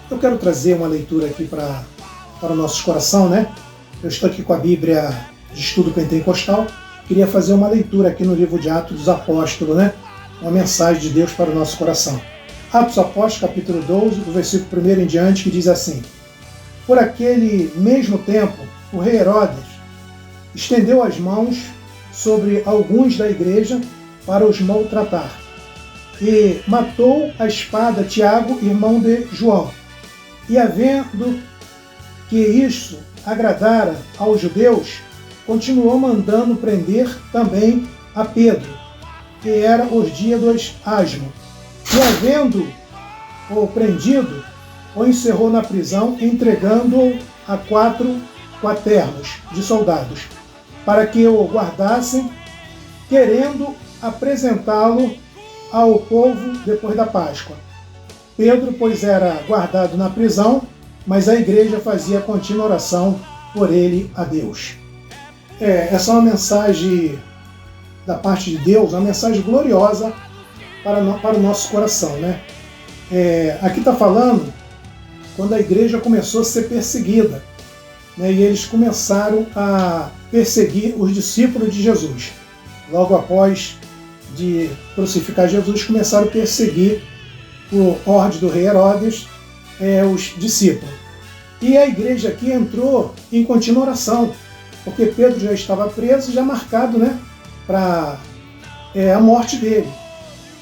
Eu quero trazer uma leitura aqui para o nosso coração, né? Eu estou aqui com a Bíblia de Estudo Pentecostal. Queria fazer uma leitura aqui no livro de Atos dos Apóstolos, né? Uma mensagem de Deus para o nosso coração. Atos dos Apóstolos, capítulo 12, do versículo 1 em diante, que diz assim: Por aquele mesmo tempo, o rei Herodes estendeu as mãos sobre alguns da igreja para os maltratar, e matou a espada Tiago, irmão de João. E havendo que isso agradara aos judeus, continuou mandando prender também a Pedro, que era os dias dos Asmo. E havendo-o prendido, o encerrou na prisão, entregando-o a 4 quaternos de soldados, para que o guardassem, querendo apresentá-lo ao povo depois da Páscoa. Pedro, pois, era guardado na prisão, mas a igreja fazia contínua oração por ele a Deus. Essa é uma mensagem da parte de Deus, uma mensagem gloriosa para o nosso coração, né? Aqui está falando quando a igreja começou a ser perseguida, né? E eles começaram a perseguir os discípulos de Jesus. Logo após de crucificar Jesus, começaram a perseguir, por ordem do rei Herodes, os discípulos. E a igreja aqui entrou em contínua oração, porque Pedro já estava preso, já marcado, né, para a morte dele.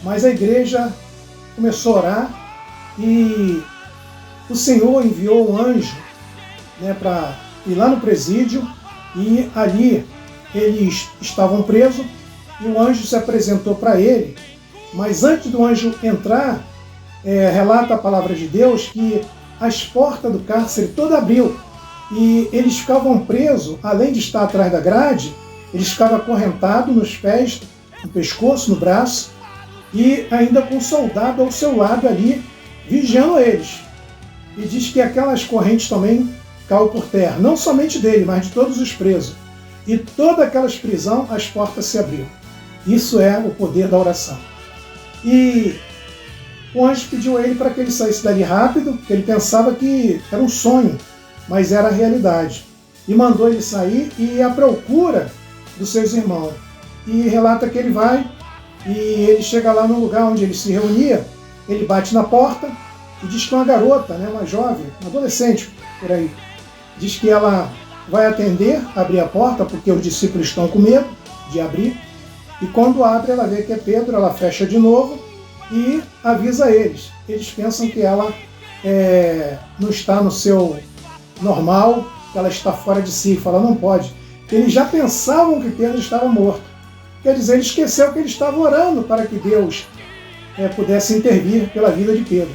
Mas a igreja começou a orar e o Senhor enviou um anjo, né, para ir lá no presídio, e ali eles estavam presos e o anjo se apresentou para ele. Mas antes do anjo entrar, relata a palavra de Deus que as portas do cárcere todas abriu e eles ficavam presos, além de estar atrás da grade, eles ficavam acorrentados nos pés, no pescoço, no braço, e ainda com um soldado ao seu lado ali, vigiando eles. E diz que aquelas correntes também caiu por terra, não somente dele, mas de todos os presos. E todas aquelas prisões, as portas se abriram. Isso é o poder da oração. E o anjo pediu a ele para que ele saísse dali rápido, porque ele pensava que era um sonho, mas era a realidade. E mandou ele sair e ir à procura dos seus irmãos. E relata que ele vai e ele chega lá no lugar onde ele se reunia, ele bate na porta e diz que uma garota, né, uma jovem, uma adolescente, por aí, diz que ela vai atender, abrir a porta, porque os discípulos estão com medo de abrir. E quando abre, ela vê que é Pedro, ela fecha de novo e avisa eles. Eles pensam que ela não está no seu normal, que ela está fora de si, fala, não pode. Eles já pensavam que Pedro estava morto. Quer dizer, ele esqueceu que ele estava orando para que Deus pudesse intervir pela vida de Pedro.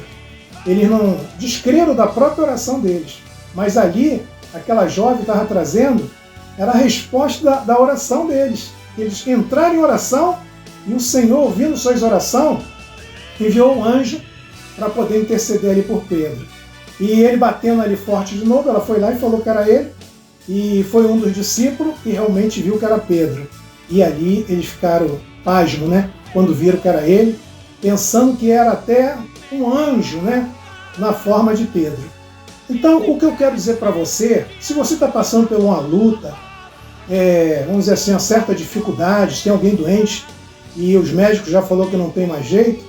Eles não descreram da própria oração deles, mas ali, aquela jovem estava trazendo, era a resposta da oração deles. Eles entraram em oração e o Senhor, ouvindo suas orações, enviou um anjo para poder interceder ali por Pedro. E ele batendo ali forte de novo, ela foi lá e falou que era ele, e foi um dos discípulos e realmente viu que era Pedro. E ali eles ficaram pasmos, né, quando viram que era ele, pensando que era até um anjo, né, na forma de Pedro. Então, o que eu quero dizer para você, se você está passando por uma luta, vamos dizer assim, uma certa dificuldade, se tem alguém doente e os médicos já falaram que não tem mais jeito,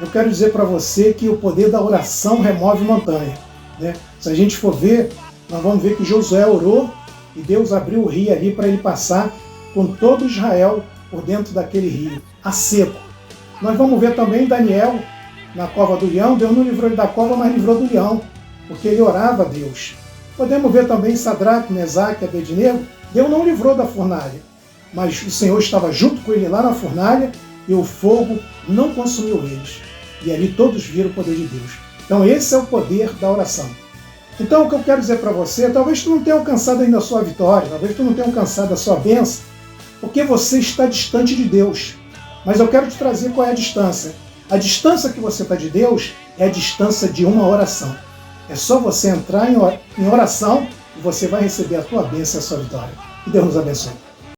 eu quero dizer para você que o poder da oração remove montanha, né? Se a gente for ver, nós vamos ver que Josué orou e Deus abriu o rio ali para ele passar com todo Israel por dentro daquele rio, a seco. Nós vamos ver também Daniel na cova do leão. Deus não livrou ele da cova, mas livrou do leão, porque ele orava a Deus. Podemos ver também Sadraque, Mesaque e Abednego. Deus não livrou da fornalha, mas o Senhor estava junto com ele lá na fornalha e o fogo não consumiu eles. E ali todos viram o poder de Deus. Então esse é o poder da oração. Então o que eu quero dizer para você, talvez tu não tenha alcançado ainda a sua vitória, talvez tu não tenha alcançado a sua bênção, porque você está distante de Deus. Mas eu quero te trazer qual é a distância. A distância que você está de Deus é a distância de uma oração. É só você entrar em oração e você vai receber a tua bênção e a sua vitória. Que Deus nos abençoe.